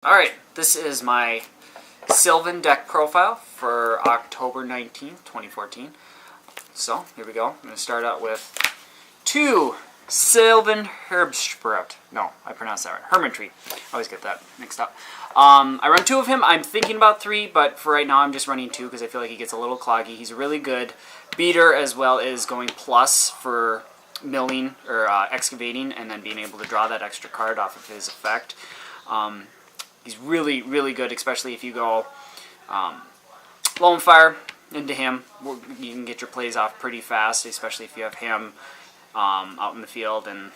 Alright, this is my Sylvan deck profile for October 19th, 2014. So, here we go. I'm going to start out with two Sylvan Herbsprout. No, I pronounced that right. Hermitry. I always get that mixed up. I run two of him. I'm thinking about three, but for right now I'm just running two because I feel like he gets a little cloggy. He's a really good beater as well as going plus for milling or excavating and then being able to draw that extra card off of his effect. He's really, really good, especially if you go Lone Fire into him. You can get your plays off pretty fast, especially if you have him out in the field and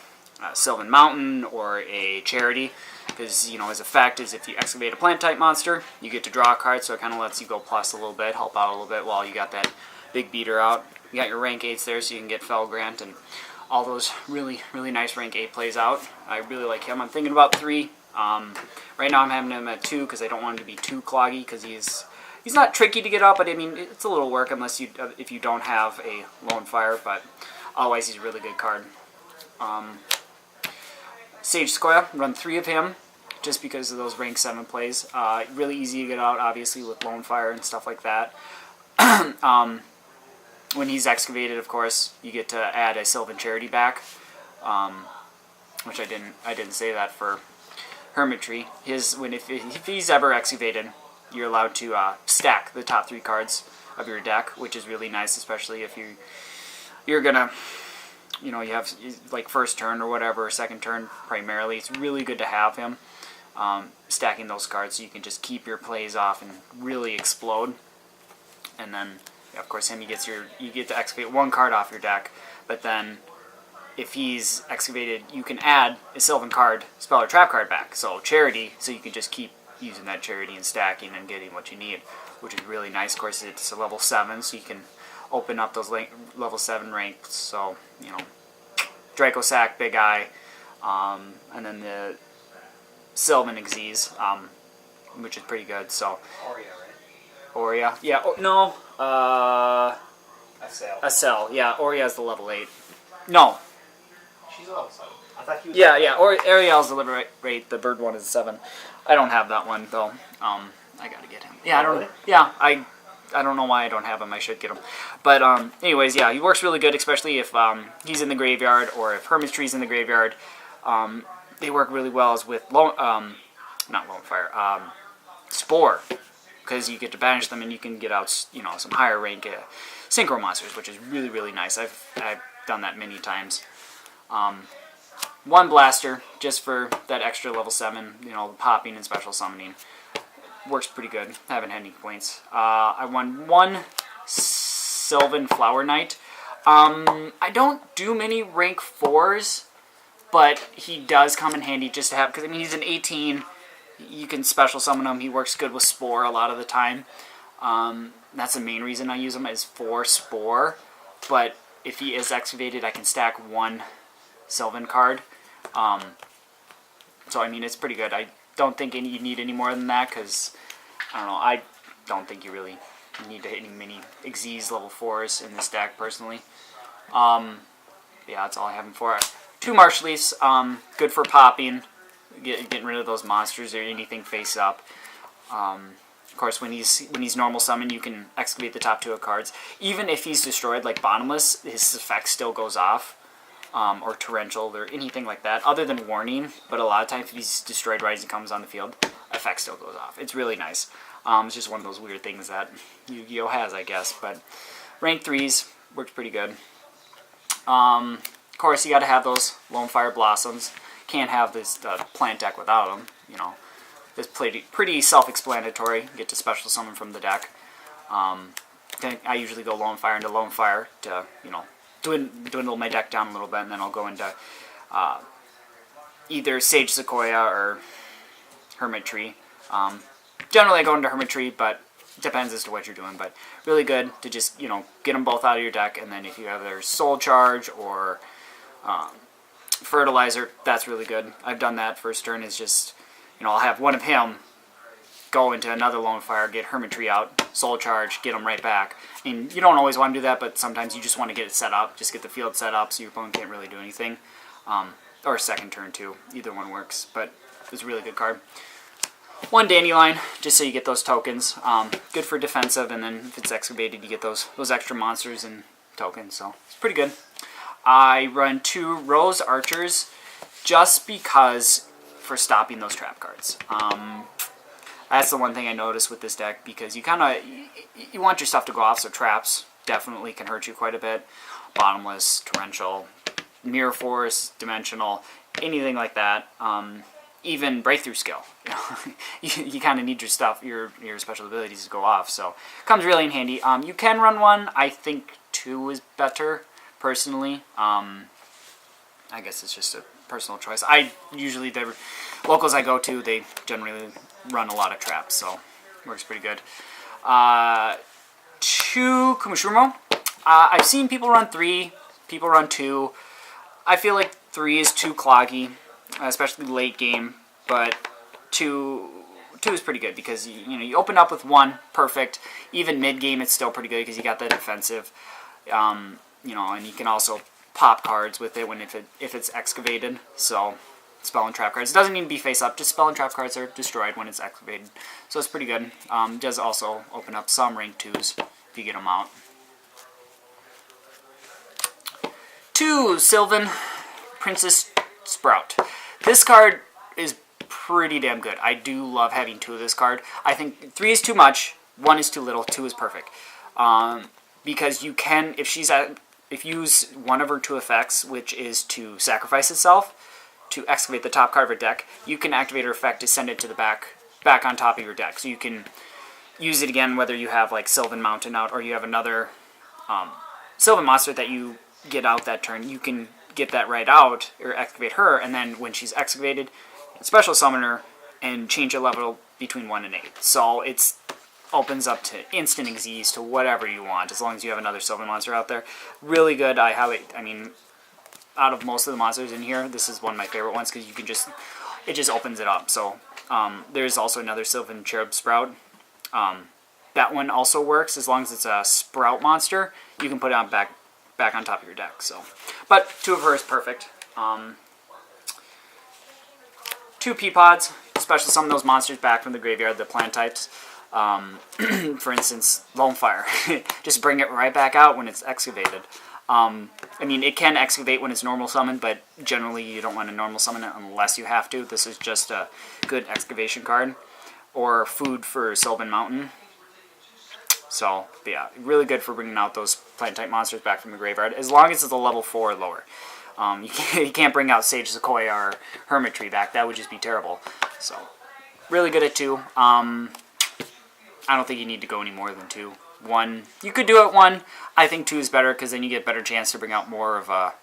Sylvan Mountain or a Charity. Because, you know, his effect is if you excavate a plant-type monster, you get to draw a card, so it kind of lets you go plus a little bit, help out a little bit while you got that big beater out. You got your rank 8s there, so you can get Fell Grant and all those really, really nice rank 8 plays out. I really like him. I'm thinking about 3. Right now I'm having him at 2 because I don't want him to be too cloggy because he's not tricky to get up, but I mean it's a little work unless if you don't have a Lone Fire, but otherwise he's a really good card. Sage Sequoia, run 3 of him just because of those rank 7 plays. Really easy to get out, obviously, with Lone Fire and stuff like that. When he's excavated, of course, you get to add a Sylvan Charity back, which I didn't say that for Hermitry. If he's ever excavated, you're allowed to stack the top 3 cards of your deck, which is really nice, especially if you're gonna, you know, you have like first turn or whatever, or second turn primarily. It's really good to have him stacking those cards so you can just keep your plays off and really explode. And then, yeah, of course, you get to excavate 1 card off your deck, but then if he's excavated, you can add a Sylvan card, spell or trap card back. So Charity, so you can just keep using that Charity and stacking and getting what you need, which is really nice. Of course, it's a level 7, so you can open up those level 7 ranks. So, you know, Draco Sack, Big Eye, and then the Sylvan Xyz, which is pretty good. So Aurea, right? Aurea, yeah. No, Acel. Yeah, Aurea is the level 8. No. She's a level 7. I thought he was. Yeah. Ariel's the level 8. The bird one is 7. I don't have that one though. I gotta get him. Yeah, I don't. Really? Yeah, I don't know why I don't have him. I should get him. But anyways, yeah, he works really good, especially if he's in the graveyard or if Hermitry's in the graveyard. They work really well as with not Lone Fire, Spore, because you get to banish them and you can get out, you know, some higher rank synchro monsters, which is really, really nice. I've done that many times. 1 blaster just for that extra level 7, you know, popping and special summoning. Works pretty good. Haven't had any complaints. I won 1 Sylvan Flower Knight. I don't do many rank 4s, but he does come in handy just to have, because I mean he's an 18. You can special summon him. He works good with Spore a lot of the time. That's the main reason I use him, is for Spore. But if he is excavated, I can stack 1 Sylvan card. So I mean it's pretty good. I don't think you need any more than that, because I don't know, I don't think you really need to hit any mini Xyz level 4s in this deck personally. Yeah, that's all I have him for. 2 Marsh Leafs, good for popping, getting rid of those monsters or anything face up. Of course, when he's normal summon, you can excavate the top 2 of cards. Even if he's destroyed, like Bottomless, his effect still goes off. Or Torrential, or anything like that, other than Warning. But a lot of times, if he's destroyed right as he comes on the field, effect still goes off. It's really nice. It's just one of those weird things that Yu-Gi-Oh has, I guess. But rank 3s works pretty good. Of course, you got to have those Lone Fire Blossoms. Can't have this plant deck without them. You know, it's pretty self-explanatory. Get to special summon from the deck. I usually go Lone Fire into Lone Fire to, you know, dwindle my deck down a little bit, and then I'll go into either Sage Sequoia or Hermitry. Generally, I go into Hermitry, but it depends as to what you're doing. But really good to just, you know, get them both out of your deck, and then if you have their Soul Charge or Fertilizer, that's really good. I've done that. First turn is just, you know, I'll have 1 of him go into another Lone Fire, get Hermitry out, Soul Charge, get them right back. I mean, you don't always want to do that, but sometimes you just want to get it set up. Just get the field set up so your opponent can't really do anything. Or second turn, too. Either one works, but it's a really good card. 1 dandelion, just so you get those tokens. Good for defensive, and then if it's excavated, you get those extra monsters and tokens, so it's pretty good. I run 2 rose archers just because for stopping those trap cards. That's the one thing I noticed with this deck, because you want your stuff to go off, so traps definitely can hurt you quite a bit. Bottomless, torrential, mirror force, dimensional, anything like that. Even breakthrough skill. You kind of need your stuff, your special abilities to go off, so it comes really in handy. You can run 1. I think 2 is better, personally. I guess it's just a personal choice. The locals I go to, they generally run a lot of traps, so it works pretty good. 2 Kumushumo. I've seen people run 3, people run 2. I feel like 3 is too cloggy, especially late game, but 2 is pretty good because you open up with 1, perfect. Even mid game, it's still pretty good because you got that defensive. And you can also pop cards with it if it's excavated. So spell and trap cards. It doesn't need to be face up. Just spell and trap cards are destroyed when it's excavated. So it's pretty good. It does also open up some rank 2s if you get them out. 2 Sylvan, Princess Sprout. This card is pretty damn good. I do love having 2 of this card. I think 3 is too much, 1 is too little, 2 is perfect. Because you can, if you use one of her 2 effects, which is to sacrifice itself to excavate the top card of her deck, you can activate her effect to send it to the back on top of your deck. So you can use it again whether you have like Sylvan Mountain out or you have another Sylvan monster that you get out that turn. You can get that right out or excavate her, and then when she's excavated, special summon her and change her level between 1 and 8. So it's opens up to instant exes to whatever you want, as long as you have another Sylvan monster out there. Really good. Out of most of the monsters in here, this is one of my favorite ones because it just opens it up. So there's also another Sylvan Cherub Sprout. That one also works as long as it's a Sprout monster. You can put it on back on top of your deck. So, but 2 of her is perfect. 2 Peapods, special summon those monsters back from the graveyard, the plant types. For instance, Lone Fire. Just bring it right back out when it's excavated. It can excavate when it's normal summon, but generally you don't want to normal summon it unless you have to. This is just a good excavation card. Or food for Sylvan Mountain. So, yeah, really good for bringing out those plant-type monsters back from the graveyard, as long as it's a level 4 or lower. You can't bring out Sage Sequoia or Hermit Tree back. That would just be terrible. So, really good at 2. I don't think you need to go any more than 2. 1, you could do it 1. I think 2 is better because then you get a better chance to bring out more of a,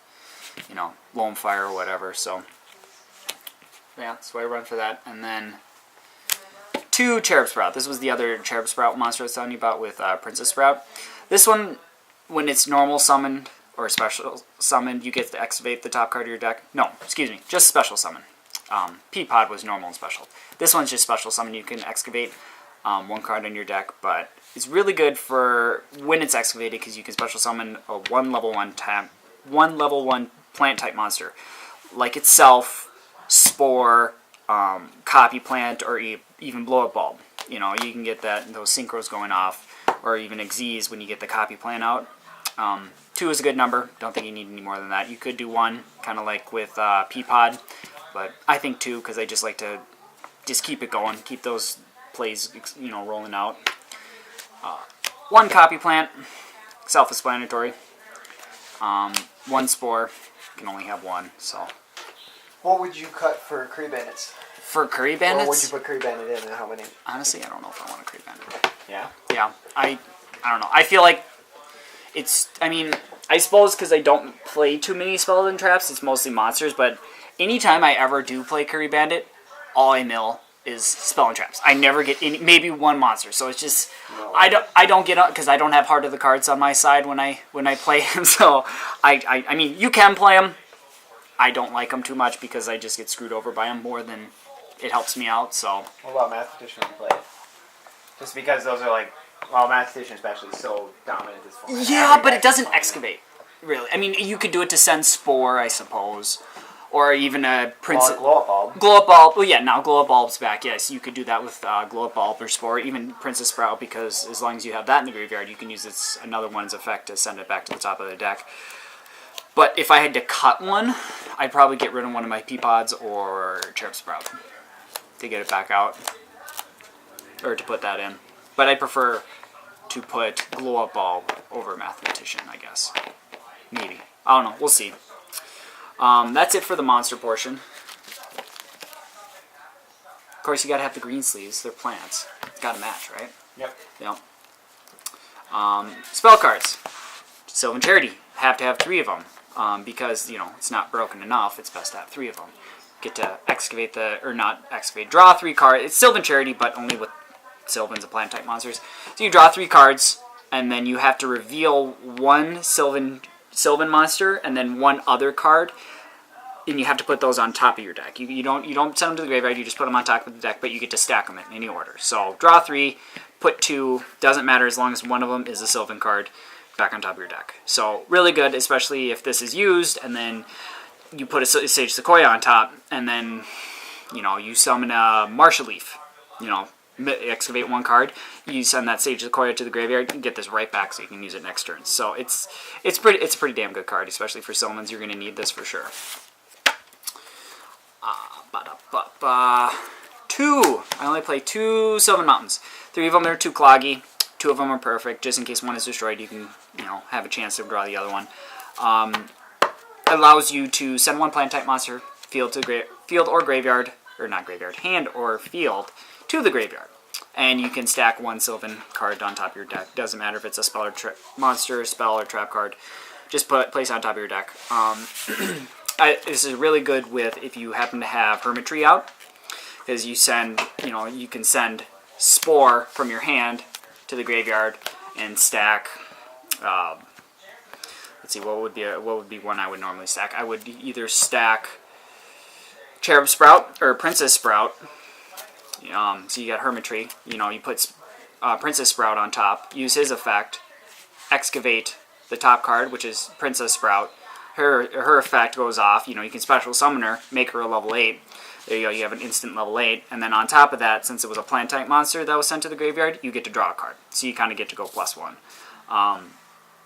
Lone Fire or whatever. So, yeah, that's why I run for that. And then 2 Cherub Sprout. This was the other Cherub Sprout monster I was telling you about with Princess Sprout. This one, when it's normal summoned or special summoned, you get to excavate the top card of your deck. No, excuse me, just special summon. Peapod was normal and special. This one's just special summon. You can excavate 1 card in your deck, but it's really good for when it's excavated because you can special summon a 1 level 1 plant type monster, like itself, Spore, Copy Plant, or even Blow Up Bulb. You can get those synchros going off, or even Xyz when you get the Copy Plant out. 2 is a good number. Don't think you need any more than that. You could do 1, kind of like with Peapod, but I think 2 because I just like to just keep it going, keep those plays rolling out. 1 Copy Plant, self-explanatory. 1 Spore, you can only have 1. So. What would you cut for Curry Bandits? For Curry Bandits? Or would you put Curry Bandit in, and how many? Honestly, I don't know if I want a Curry Bandit. Yeah? Yeah, I don't know. I feel like I suppose because I don't play too many spells and traps, it's mostly monsters, but anytime I ever do play Curry Bandit, all I mill is spell and traps. I never get any, maybe 1 monster, so it's just, no. I don't get up, because I don't have Heart of the Cards on my side when I play him, so you can play them. I don't like them too much because I just get screwed over by them more than it helps me out, so. What about Mathematician when you play it? Just because those are Mathematician especially is so dominant at this point. Yeah, but it doesn't excavate, really. You could do it to send Spore, I suppose, or even a Princess... Glow-up bulb. Glow-up bulb. Well, yeah, now glow-up bulb's back. Yes, you could do that with glow-up bulb or Spore, even Princess Sprout, because as long as you have that in the graveyard, you can use its another one's effect to send it back to the top of the deck. But if I had to cut one, I'd probably get rid of one of my Peapods or Cherub Sprout to get it back out, or to put that in. But I prefer to put glow-up bulb over Mathematician, I guess. Maybe. I don't know. We'll see. That's it for the monster portion. Of course, you gotta have the green sleeves. They're plants. It's gotta match, right? Yep. Yep. Spell cards. Sylvan Charity. Have to have 3 of them. Because, you know, it's not broken enough. It's best to have 3 of them. Get to excavate not excavate. Draw 3 cards. It's Sylvan Charity, but only with Sylvans and plant-type monsters. So you draw 3 cards, and then you have to reveal 1 Sylvan monster and then 1 other card, and you have to put those on top of your deck. You don't send them to the graveyard. You just put them on top of the deck, but you get to stack them in any order. So draw 3, put 2. Doesn't matter as long as one of them is a Sylvan card back on top of your deck. So really good, especially if this is used, and then you put a Sage Sequoia on top, and then you summon a Marshall Leaf. Excavate 1 card, you send that Sage Sequoia to the graveyard, and get this right back so you can use it next turn. So it's a pretty damn good card, especially for Sylvans. You're going to need this for sure. 2. I only play 2 Sylvan Mountains. 3 of them are too cloggy. 2 of them are perfect. Just in case one is destroyed, you can have a chance to draw the other one. Allows you to send 1 plant-type monster field or graveyard, or not graveyard, hand or field to the graveyard. And you can stack 1 Sylvan card on top of your deck. Doesn't matter if it's a spell or monster, spell or trap card. Just place it on top of your deck. This is really good with if you happen to have Hermitry out, because you can send Spore from your hand to the graveyard and stack. Let's see, what would be one I would normally stack? I would either stack Cherub Sprout or Princess Sprout. So you got Hermitry. You put Princess Sprout on top. Use his effect. Excavate the top card, which is Princess Sprout. Her effect goes off. You can special summon her, make her a level 8. There you go. You have an instant level 8. And then on top of that, since it was a plant-type monster that was sent to the graveyard, you get to draw a card. So you kind of get to go +1.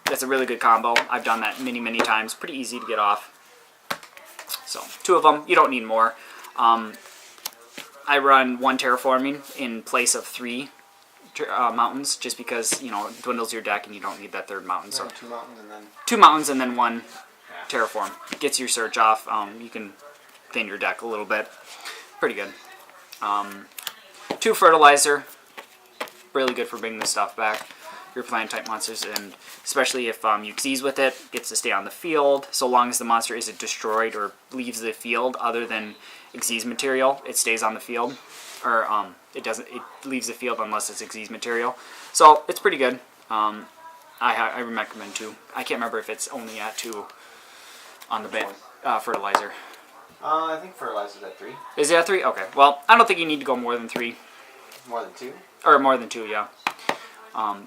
That's a really good combo. I've done that many, many times. Pretty easy to get off. So 2 of them. You don't need more. I run 1 terraforming in place of 3 mountains, just because it dwindles your deck and you don't need that 3rd mountain. So 2 mountains and then 2 mountains and then 1 terraform gets your search off. You can thin your deck a little bit. Pretty good. 2 fertilizer, really good for bringing this stuff back. Your plant-type monsters, and especially if you seize with it, gets to stay on the field. So long as the monster isn't destroyed or leaves the field, other than Xyz material, it stays on the field, or it leaves the field unless it's Xyz material. So it's pretty good. I recommend 2. I can't remember if it's only at 2 on the fertilizer. I think fertilizer's at 3. Is it at 3? Okay. Well, I don't think you need to go more than 3. More than 2? Or more than 2, yeah.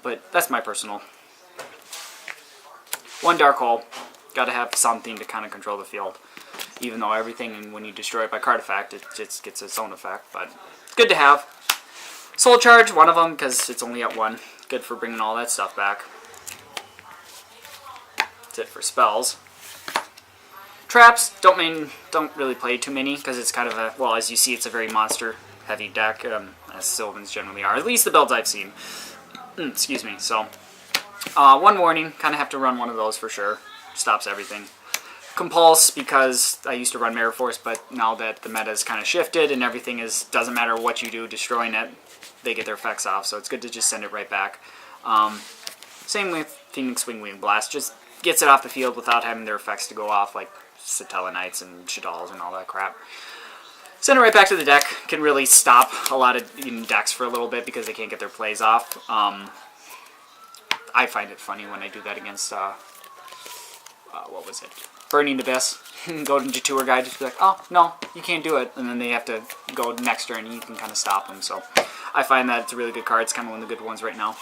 But that's my personal. 1 Dark Hole. Got to have something to kind of control the field. Even though everything, when you destroy it by card effect, it just gets its own effect. But it's good to have. Soul Charge, 1 of them, because it's only at 1. Good for bringing all that stuff back. That's it for spells. Traps, don't really play too many, because it's kind of a, well, as you see, it's a very monster-heavy deck, as Sylvans generally are. At least the builds I've seen. Excuse me. So, 1 warning. Kind of have to run 1 of those for sure. Stops everything. Compulse, because I used to run Mirror Force, but now that the meta has kind of shifted and everything doesn't matter what you do, destroying it, they get their effects off. So it's good to just send it right back. Same with Phoenix Wing Blast. Just gets it off the field without having their effects to go off, like Satella Knights and Shaddolls and all that crap. Send it right back to the deck. Can really stop a lot of decks for a little bit because they can't get their plays off. I find it funny when I do that against, what was it? Burning Abyss. Go into Tour Guide, just be like, oh, no, you can't do it. And then they have to go next turn and you can kind of stop them. So I find that it's a really good card. It's kind of one of the good ones right now.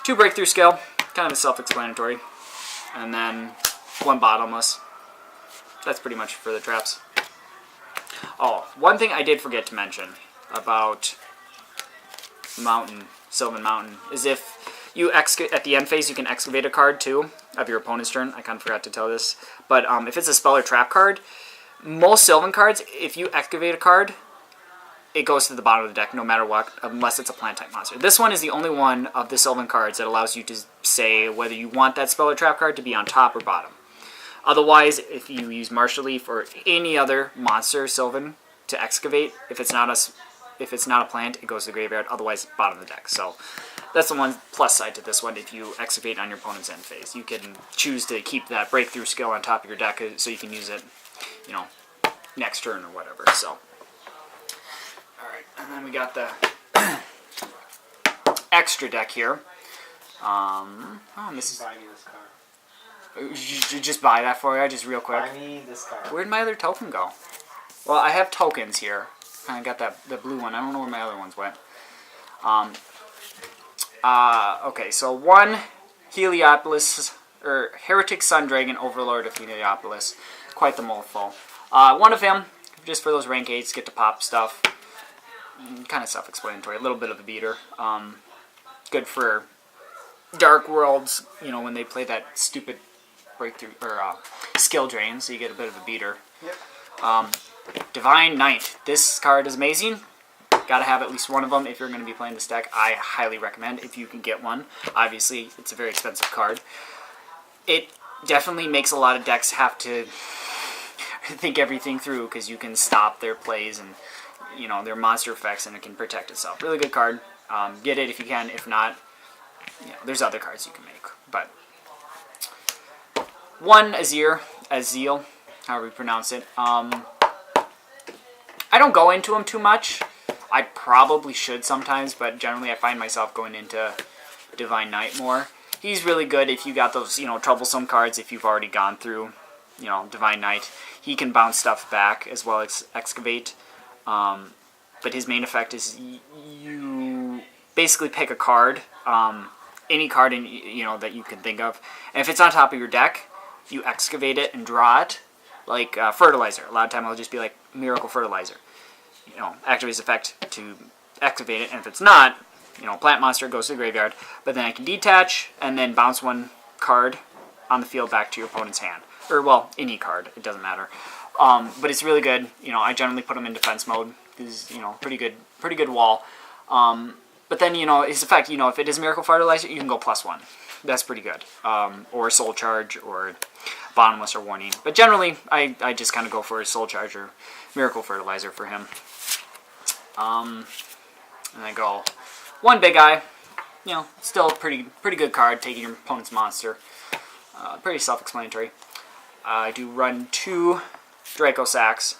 2 Breakthrough Scale. Kind of self-explanatory. And then 1 Bottomless. that's pretty much for the traps. Oh, one thing I did forget to mention about Sylvan Mountain, is if you at the end phase, you can excavate a card too of your opponent's turn. I kind of forgot to tell this, but if it's a spell or trap card, most Sylvan cards, if you excavate a card, it goes to the bottom of the deck no matter what, unless it's a plant type monster. This one is the only one of the Sylvan cards that allows you to say whether you want that spell or trap card to be on top or bottom. Otherwise, if you use Martial Leaf or any other monster Sylvan to excavate, if it's not a plant, it goes to the graveyard. Otherwise, bottom of the deck. So that's the one plus side to this one. If you excavate on your opponent's end phase, you can choose to keep that breakthrough skill on top of your deck, so you can use it, next turn or whatever. So, all right, and then we got the extra deck here. This is. Buy me this card. You just buy that for you, just real quick. Buy me this card. Where'd my other token go? Well, I have tokens here. I got the blue one. I don't know where my other ones went. Okay, so one Heliopolis, or Heretic Sun Dragon, Overlord of Heliopolis. Quite the mouthful. One of him, just for those rank 8s, get to pop stuff. Kind of self-explanatory. A little bit of a beater. Good for Dark Worlds, when they play that stupid breakthrough, or skill drain, so you get a bit of a beater. Yep. Divine Knight. This card is amazing. Gotta have at least one of them if you're going to be playing this deck. I highly recommend if you can get one. Obviously, it's a very expensive card. It definitely makes a lot of decks have to think everything through, because you can stop their plays and their monster effects, and it can protect itself. Really good card. Get it if you can. If not, there's other cards you can make. But one Azeel, however you pronounce it. I don't go into him too much. I probably should sometimes, but generally I find myself going into Divine Knight more. He's really good if you got those, troublesome cards. If you've already gone through, Divine Knight, he can bounce stuff back as well as excavate. But his main effect is you basically pick a card, any card that you can think of, and if it's on top of your deck, you excavate it and draw it, like Fertilizer. A lot of time it'll just be like Miracle Fertilizer. Activate his effect to excavate it, and if it's not, plant monster goes to the graveyard. But then I can detach and then bounce one card on the field back to your opponent's hand, or well, any card. It doesn't matter. But it's really good. I generally put him in defense mode. Is pretty good wall. But then his effect. If it is Miracle Fertilizer, you can go +1. That's pretty good. Or Soul Charge, or Bottomless, or Warning. But generally, I just kind of go for a Soul Charge or Miracle Fertilizer for him. And I go one Big Eye. Still pretty good card, taking your opponent's monster. Pretty self-explanatory. I do run 2 Draco Sacks.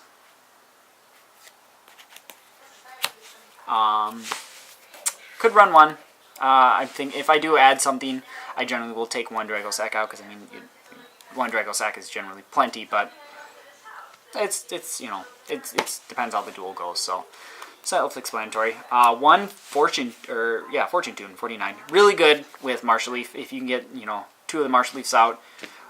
Could run 1. I think if I do add something, I generally will take 1 Draco Sack out, because 1 Draco Sack is generally plenty, but it's depends how the duel goes. So self-explanatory. 1 Fortune Tune 49. Really good with Martial Leaf. If you can get 2 of the Martial Leafs out,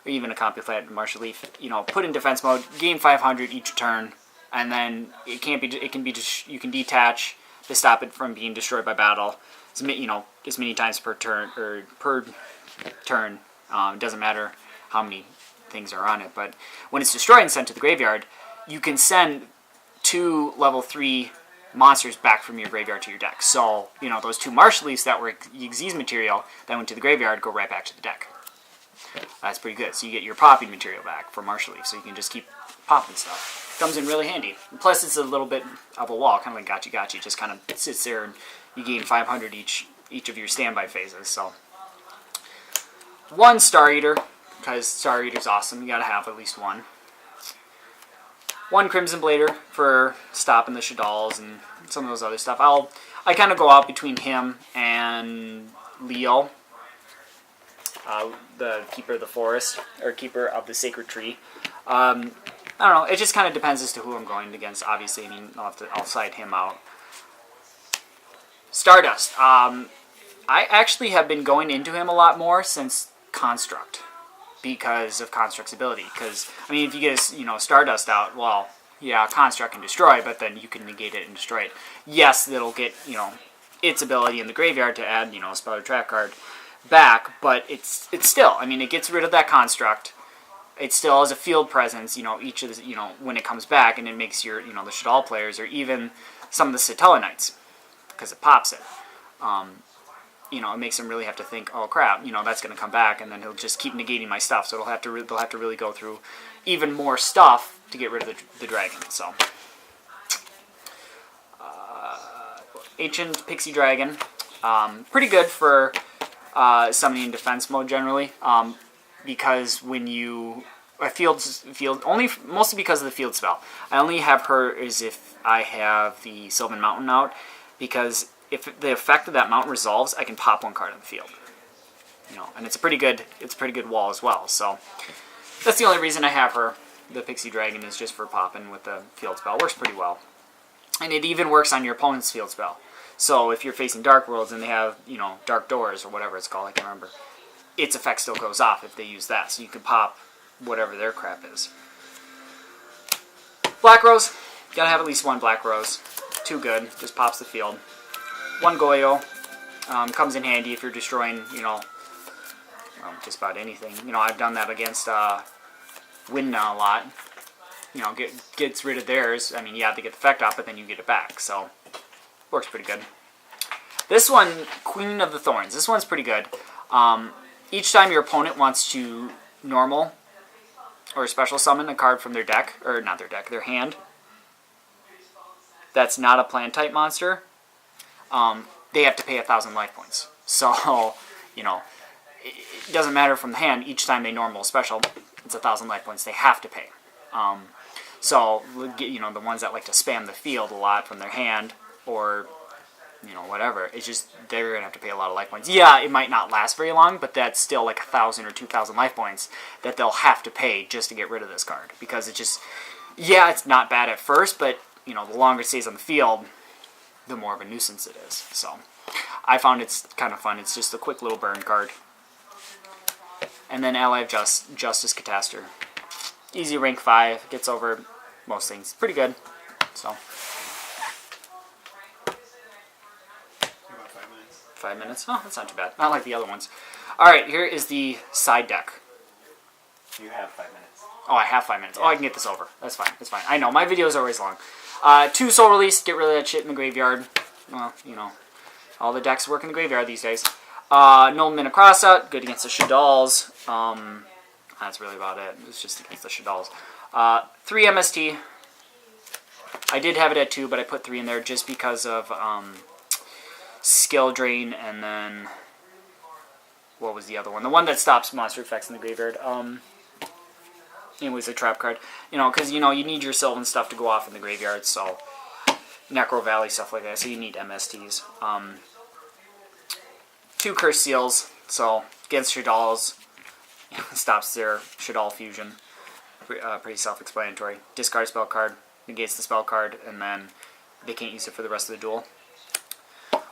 or even a Completed Martial Leaf, put in defense mode, gain 500 each turn, and then you can detach to stop it from being destroyed by battle. As many times per turn, or per turn. It doesn't matter how many things are on it, but when it's destroyed and sent to the graveyard, you can send 2 level 3 monsters back from your graveyard to your deck. So, those 2 Martial Leafs that were Xyz material that went to the graveyard go right back to the deck. That's pretty good. So you get your popping material back for Martial Leaf, so you can just keep popping stuff. Comes in really handy. And plus, it's a little bit of a wall, kind of like Gotchi. Just kind of sits there, and you gain 500 each of your standby phases. So 1 Star Eater, because Star Eater's awesome. You gotta have at least 1. 1 Crimson Blader for stopping the Shaddolls and some of those other stuff. I kind of go out between him and Leo, the Keeper of the Forest, or Keeper of the Sacred Tree. I don't know. It just kind of depends as to who I'm going against. Obviously, I'll side him out. Stardust. I actually have been going into him a lot more since Construct, because of Construct's ability. Because, I mean, if you get a, Stardust out, well, yeah, Construct can destroy, but then you can negate it and destroy it. Yes, it'll get, its ability in the graveyard to add, a spell or trap card back, but it's still, I mean, it gets rid of that Construct. It still has a field presence, each of the, when it comes back, and it makes your, the Shadal players, or even some of the Satella Knights, because it pops it. It makes them really have to think, oh crap, that's going to come back, and then he'll just keep negating my stuff. So they'll have to really go through even more stuff to get rid of the dragon. So, Ancient Pixie Dragon, pretty good for summoning in defense mode generally, because when you mostly because of the field spell. I only have her as if I have the Sylvan Mountain out, because if the effect of that mountain resolves, I can pop one card on the field. And it's a pretty good wall as well. So that's the only reason I have her. The Pixie Dragon is just for popping with the field spell. Works pretty well. And it even works on your opponent's field spell. So if you're facing Dark Worlds and they have, Dark Doors or whatever it's called, I can't remember, its effect still goes off if they use that. So you can pop whatever their crap is. Black Rose. Gotta have at least one Black Rose. Too good. Just pops the field. One Goyo. Comes in handy if you're destroying, just about anything. I've done that against Winna a lot. Gets rid of theirs. I mean, you have to get the effect off, but then you get it back. So, works pretty good. This one, Queen of the Thorns. This one's pretty good. Each time your opponent wants to normal or special summon a card from their deck, or not their deck, their hand, that's not a plant type monster, they have to pay 1,000 life points. So, it doesn't matter from the hand. Each time they normal special, it's 1,000 life points they have to pay. So, the ones that like to spam the field a lot from their hand, or, whatever, it's just, they're going to have to pay a lot of life points. Yeah, it might not last very long, but that's still like 1,000 or 2,000 life points that they'll have to pay just to get rid of this card. Because it just, yeah, it's not bad at first, but, the longer it stays on the field, the more of a nuisance it is. So, I found it's kind of fun. It's just a quick little burn card. And then Ally of Justice Cataster. Easy rank 5, gets over most things. Pretty good. So. About 5 minutes. 5 minutes? Oh, that's not too bad. Not like the other ones. Alright, here is the side deck. You have 5 minutes. Oh, I have 5 minutes. Oh, I can get this over. That's fine. That's fine. I know, my videos are always long. 2 Soul Release, get rid of that shit in the graveyard. Well, all the decks work in the graveyard these days. No Mina Crossout, good against the Shadals. That's really about it. It's just against the Shadals. 3 MST. I did have it at 2, but I put 3 in there just because of Skill Drain, and then what was the other one? The one that stops monster effects in the graveyard. It was a trap card. Because, you need your Sylvan stuff to go off in the graveyard, so Necro Valley, stuff like that, so you need MSTs. 2 Curse Seals, so against Shadals, stops their Shadal fusion. Pretty self-explanatory. Discard a spell card, negates the spell card, and then they can't use it for the rest of the duel.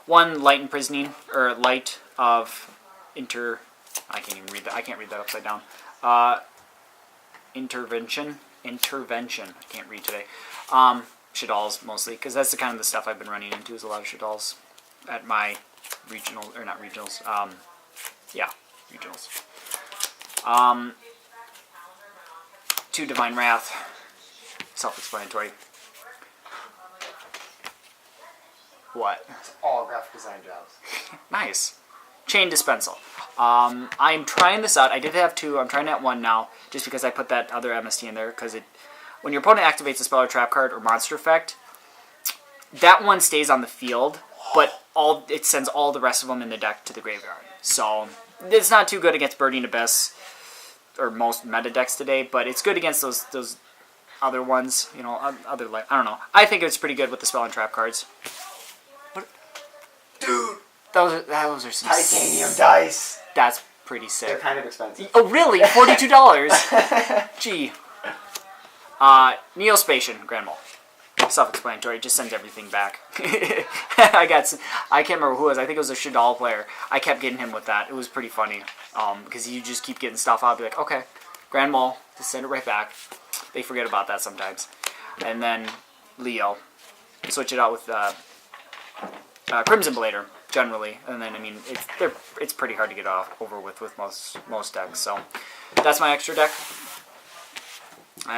1 Light Imprisoning, or Light of I can't even read that. I can't read that upside down. Intervention. I can't read today. Shadals mostly, because that's the kind of the stuff I've been running into, is a lot of Shadals at my regional, or not regionals, yeah, regionals. 2 Divine Wrath, self-explanatory. What? It's all graphic design jobs. Nice. Chain Dispensal. I'm trying this out. I did have 2. I'm trying it at 1 now, just because I put that other MST in there, because when your opponent activates a spell or trap card or monster effect, that one stays on the field, but it sends all the rest of them in the deck to the graveyard. So it's not too good against Burning Abyss or most meta decks today, but it's good against those other ones. Other, like, I don't know. I think it's pretty good with the spell and trap cards. What? Dude, those are some titanium dice. That's pretty sick. They're kind of expensive. Oh, really? $42? Gee. Neospatian, Grand Mole. self-explanatory. It just sends everything back. I can't remember who it was. I think it was a Shadal player. I kept getting him with that. It was pretty funny. Because you just keep getting stuff out. I'll be like, okay, Grand Mole, just send it right back. They forget about that sometimes. And then Leo. Switch it out with Crimson Blader, generally. And then, I mean, it's pretty hard to get over with most decks. So that's my extra deck.